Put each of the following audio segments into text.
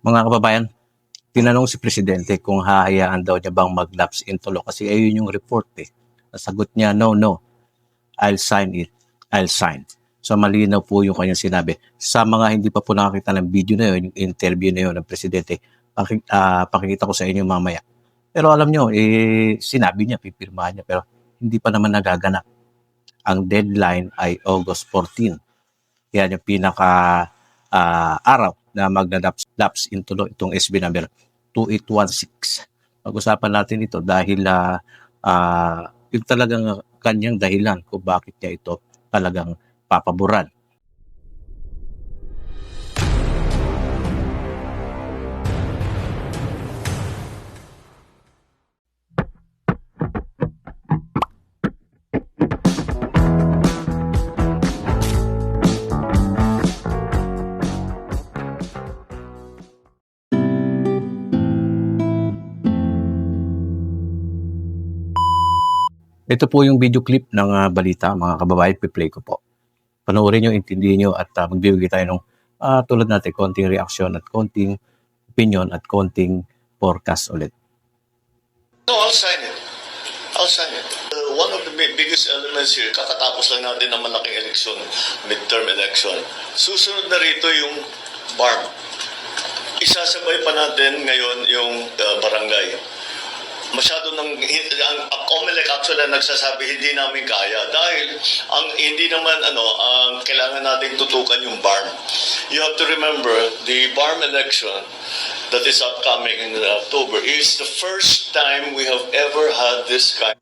Mga kababayan, tinanong si Presidente kung hahayaan daw niya bang mag-lapse into law kasi ayun yung report eh. Nasagot niya, no, no, I'll sign it, I'll sign. So malinaw po yung kanyang sinabi. Sa mga hindi pa po nakakita ng video na yun, yung interview na yun ng Presidente, pakikita ko sa inyo mamaya. Pero alam nyo, sinabi niya, pipirmahan niya, pero hindi pa naman nagaganap. Ang deadline ay August 14. Yan yung pinaka araw na magna-lapse into law itong SB number 2816. Pag-usapan natin ito dahil yung talagang kanyang dahilan kung bakit niya ito talagang papaboran. Ito po yung video clip ng balita, mga kababayan, piplay ko po. Panoorin nyo, intindihin nyo at magbibigay tayo ng tulad natin, konting reaksyon at konting opinion at konting forecast ulit. No, I'll sign it. I'll sign it. One of the biggest elements here, kakatapos lang natin ng malaking eleksyon, midterm election. Susunod na rito yung BARM. Isasabay pa natin ngayon yung barangay. Masyado ang COMELEC actually nagsasabi hindi namin kaya dahil ang hindi naman ang kailangan nating tutukan yung BARM. You have to remember the BARM election that is upcoming in October is the first time we have ever had this kind.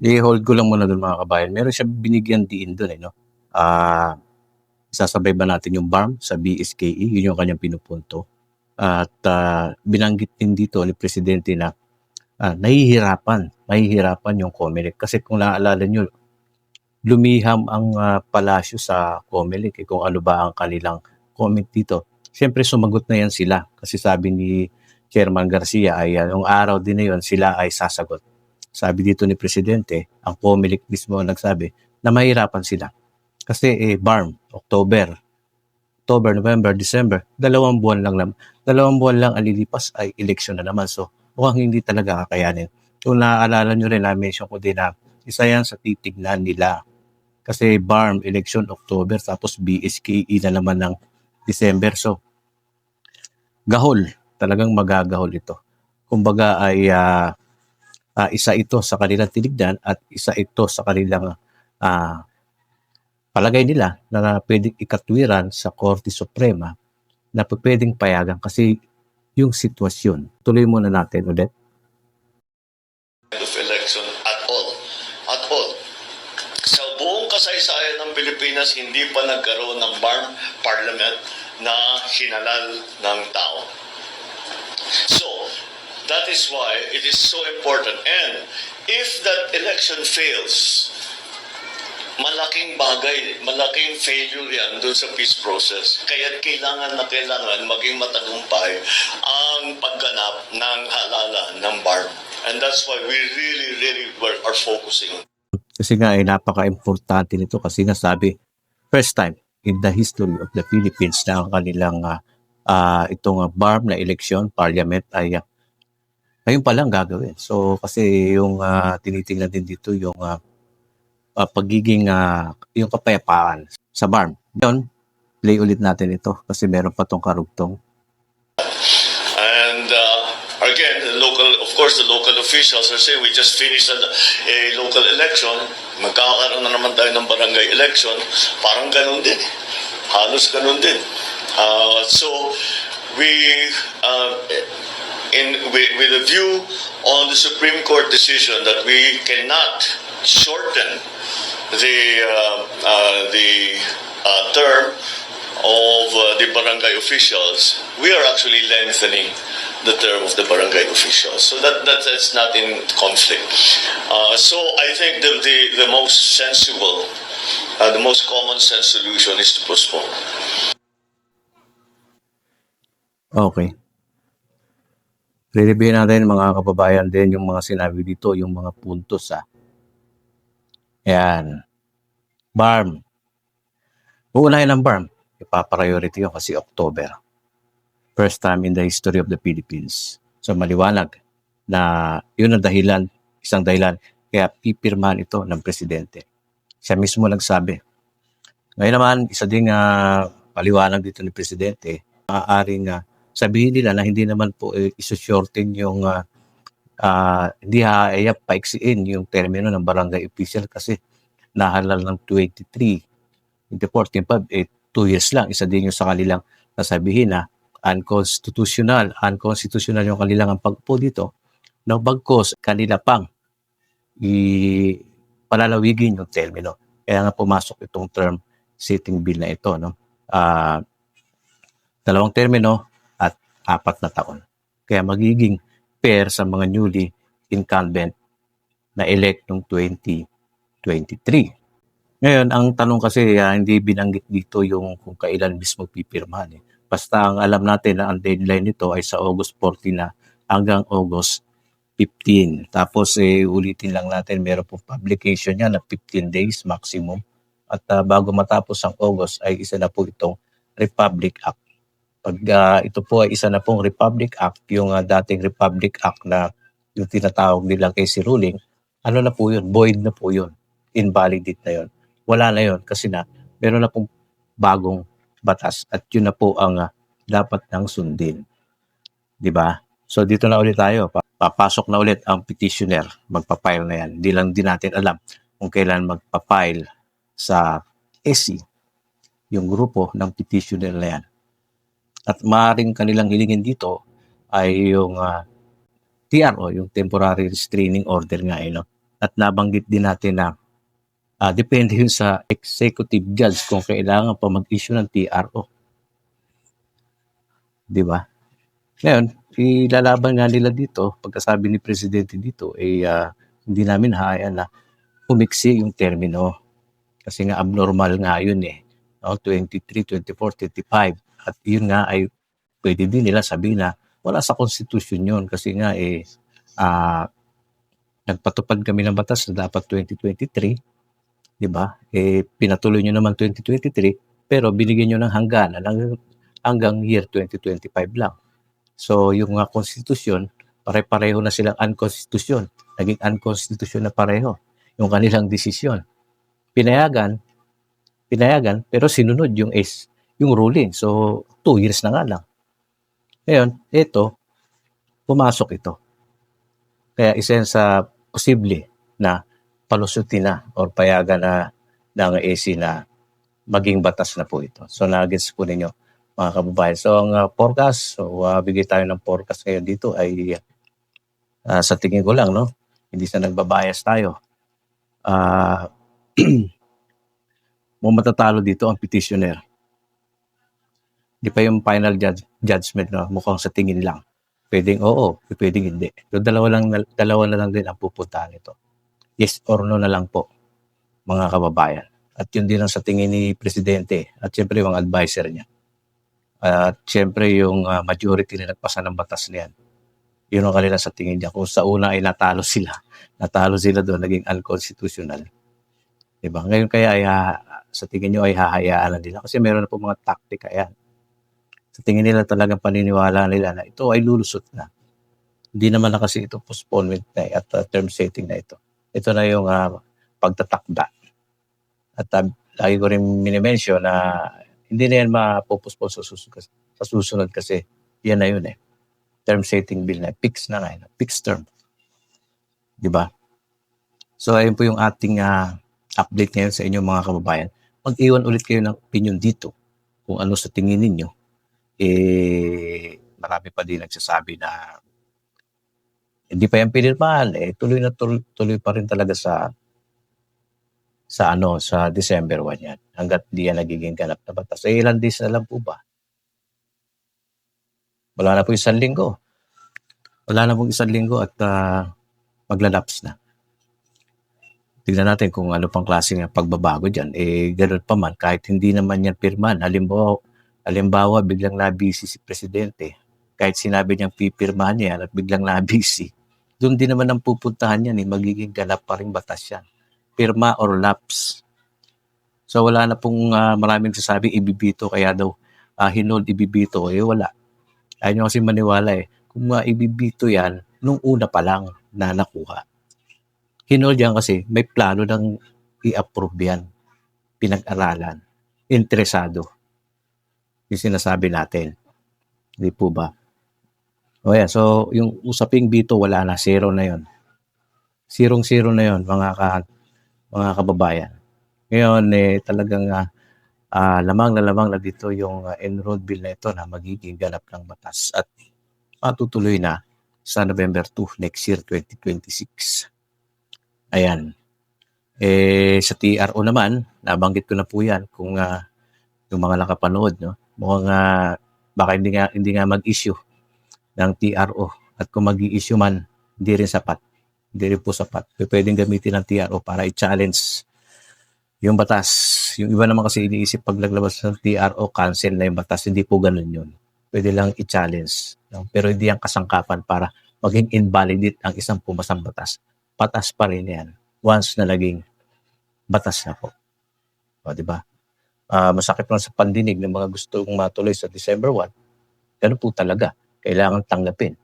I-hold ko lang muna doon, mga kabayan. Meron siya binigyan diin doon no? Sasabay ba natin yung BARM sa BSKE? Yun yung kanyang pinupunto. At binanggit din dito ni Presidente na nahihirapan yung COMELEC. Kasi kung naaalala nyo, lumiham ang palasyo sa COMELEC kung ano ba ang kanilang comment dito. Siyempre sumagot na yan sila kasi sabi ni Chairman Garcia ay yung araw din na yun sila ay sasagot. Sabi dito ni Presidente, ang COMELEC mismo nagsabi na mahirapan sila. Kasi BARM, October, November, December, 2 buwan lang ang lilipas ay eleksyon na naman. So mukhang hindi talaga kakayanin. Kung naaalala nyo rin, na-mention ko din na isa yan sa titignan nila. Kasi BARM, election October, tapos BSKE na naman ng December. So, gahol. Talagang magagahol ito. Kumbaga ay isa ito sa kanilang tinignan at isa ito sa kanilang palagay nila na pwedeng ikatwiran sa Korte Suprema na pwedeng payagan kasi yung sitwasyon. Tuloy muna natin ulit. Of election at all. At all. Sa buong kasaysayan ng Pilipinas, hindi pa nagkaroon ng BARM Parliament na hinalal ng tao. So, that is why it is so important. And if that election fails, malaking bagay, malaking failure yan doon sa peace process. Kaya kailangan maging matagumpay ang pagganap ng halalan ng BARM. And that's why we really are focusing. Kasi nga ay napaka-importante nito kasi nga sabi, first time in the history of the Philippines na ang kanilang itong BARM na election, parliament ay ngayon pa lang gagawin. So kasi yung tinitingnan din dito yung pagiging yung kapayapaan sa BARM. Yun, play ulit natin ito kasi meron pa tong karugtong. And again, of course, the local officials are saying we just finished a local election. Magkakaroon na naman tayo ng barangay election. Parang ganun din. Halos ganun din. So, with a view on the Supreme Court decision that we cannot shorten the term of the barangay officials, we are actually lengthening the term of the barangay officials. So that's not in conflict. So I think the most sensible, the most common sense solution is to postpone. Okay. Re-review natin mga kababayan din yung mga sinabi dito, yung mga puntos Ayan. BARM. Uunahin ng BARM. Ipapriority yun kasi October. First time in the history of the Philippines. So maliwanag na yun ang dahilan, isang dahilan kaya pipirmahan ito ng presidente. Siya mismo nagsabi. Ngayon naman, isa ding paliwanag dito ni presidente, maaaring sabihin nila na hindi naman po iso-shorten yung hindi haayap paiksiin yung termino ng barangay official kasi nahalal ng 23, 24, 25, 2 years lang. Isa din yung sa kanilang nasabihin na unconstitutional yung kanilang pagpo dito. No, bagkos kanila pang palalawigin yung termino. Kaya nga pumasok itong term setting bill na ito, no? 2 termino at 4 na taon. Kaya magiging fair sa mga newly incumbent na elect noong 2023. Ngayon, ang tanong kasi hindi binanggit dito yung kung kailan mismo pipirmahan. Basta ang alam natin na ang deadline nito ay sa August 14 na hanggang August 15. Tapos ulitin lang natin, meron po publication niya na 15 days maximum. At bago matapos ang August ay isa na po itong Republic Act. Pag ito po ay isa na pong Republic Act, yung dating Republic Act na yung tinatawag nilang case ruling, ano na po yun? Void na po yun. Invalidate na yun. Wala na yun kasi na meron na pong bagong batas at yun na po ang dapat nang sundin. Diba? So dito na ulit tayo. Papasok na ulit ang petitioner. Magpa-file na yan. Hindi lang din natin alam kung kailan magpa-file sa SC yung grupo ng petitioner na yan. At maaaring kanilang hilingin dito ay yung TRO, yung Temporary Restraining Order nga. No? At nabanggit din natin na depende yun sa executive judge kung kailangan pa mag-issue ng TRO. Di ba? Ngayon, ilalaban nga nila dito, pagkasabi ni Presidente dito, hindi namin hayaan na umiksi yung termino. Kasi nga abnormal nga yun No? 23, 24, 25. At yun nga ay pwede din nila sabihin na wala sa Constitution yun. Kasi nga nagpatupad kami ng batas na dapat 2023. Di ba? Pinatuloy nyo naman 2023 pero binigyan nyo ng hangganan hanggang year 2025 lang. So yung Constitution, pare-pareho na silang unconstitution. Naging unconstitution na pareho yung kanilang desisyon. Pinayagan pero sinunod yung ruling. So 2 years na nga lang. Ngayon, ito, pumasok ito. Kaya isa yan sa posible na palusutin na or payagan na ng AC na maging batas na po ito. So nagets po ninyo mga kababayan. So ang forecast, bigay tayo ng forecast ngayon dito ay sa tingin ko lang, no? Hindi sa nagbabias tayo. Matatalo dito ang petitioner. Di pa yung final judgment na mukhang sa tingin lang. Pwedeng oo, pwedeng hindi. So dalawa na lang din ang pupuntahan ito. Yes or no na lang po, mga kababayan. At yun din ang sa tingin ni Presidente at syempre yung advisor niya. At syempre yung majority na nagpasa ng batas niyan. Yun ang kanila sa tingin niya. Kung sa una ay natalo sila doon, naging unconstitutional. Diba? Ngayon kaya sa tingin nyo ay hahayaan na nila kasi meron na po mga taktika yan. Sa tingin nila talagang paniniwala nila na ito ay lulusot na. Hindi naman na kasi ito postponement na at term setting na ito. Ito na yung pagtatakda. At lagi ko rin minimension na hindi na yan mapopospone sa susunod kasi yan na yun term setting bill na fixed na nga fixed term. Diba? So ayun po yung ating update ngayon sa inyong mga kababayan. Mag-iwan ulit kayo ng opinion dito kung ano sa tingin ninyo. Marami pa din nagsasabi na hindi pa yan pinirmahan. Tuloy pa rin talaga sa December 1 yan. Hanggat di yan nagiging ganap na batas. Ilan days na lang po ba? Wala na po 1 linggo. Wala na pong 1 linggo at maglalaps na. Tignan natin kung ano pang klaseng pagbabago dyan. Ganun pa man, kahit hindi naman yan pirmahan. Halimbawa, biglang na-busy si Presidente. Kahit sinabi niyang pipirmahan niya at biglang na-busy, doon din naman ang pupuntahan yan. Magiging ganap pa rin batas yan. Pirma or lapse. So wala na pong maraming sasabi ibibito, kaya daw hinold ibibito. Wala. Ayaw nyo kasi maniwala eh. Kung maibibito yan, nung una pa lang na nakuha. Hinold yan kasi may plano ng i-approve yan. Pinag-aralan. Interesado. Yung sinasabi natin. Hindi po ba? O yan, so yung usaping bito, wala na. Zero na yon. Zero na yon mga kababayan. Ngayon, talagang lamang na dito yung enrolled bill na ito na magiging ganap ng batas at matutuloy na sa November 2 next year, 2026. Ayan. Sa TRO naman, nabanggit ko na po yan kung yung mga nakapanood, no? Mukhang baka hindi nga mag-issue ng TRO at kung mag-i-issue man, hindi rin sapat. Hindi rin po sapat. Pwedeng gamitin ng TRO para i-challenge yung batas. Yung iba naman kasi iniisip pag naglabas ng TRO, cancel na yung batas. Hindi po ganun yun. Pwede lang i-challenge. No? Pero hindi ang kasangkapan para maging invalidate ang isang pumasang batas. Batas pa rin yan. Once na naging batas na po. O, diba? Masakit lang sa pandinig ng mga gustong matuloy sa December 1. Ganun po talaga. Kailangan tanggapin.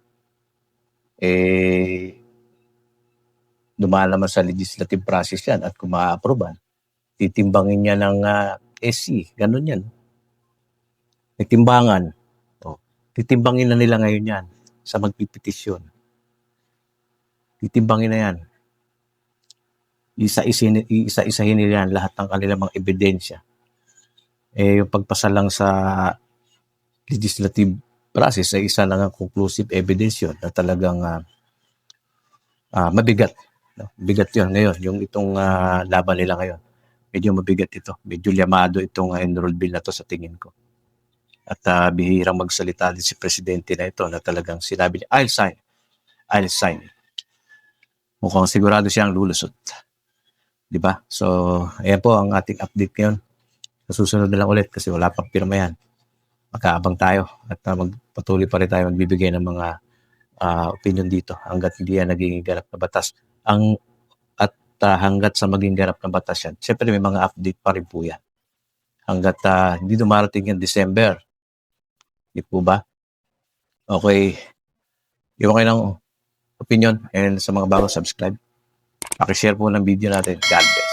Dumaan naman sa legislative process yan at kung ma-approvean, titimbangin niya ng SC. Ganun yan. May timbangan. Titimbangin na nila ngayon yan sa magpipetisyon. Titimbangin na yan. Isa-isahin nila yan lahat ng kanilang mga ebidensya. Yung pagpasa lang sa legislative process ay isa lang ang conclusive evidence yun na talagang mabigat. No? Bigat yun ngayon. Yung itong laban nila ngayon. Medyo mabigat ito. Medyo llamado itong enrolled bill na to sa tingin ko. At bihirang magsalita din si Presidente na ito na talagang sinabi niya, I'll sign. Mukhang sigurado siyang lulusot. Diba? So, ayan po ang ating update ngayon. Sa susunod na lang ulit kasi wala pang pirma yan. Makaabang tayo at magpatuloy pa rin tayo magbibigay ng mga opinion dito hanggat hindi yan naging ganap na batas. Hanggat sa maging ganap na batas yan, siyempre may mga update pa rin po yan. Hanggat hindi dumarating yung December. Di po ba? Okay. Iwan kayo ng opinion and sa mga bago subscribe. Pakishare po ng video natin. God bless.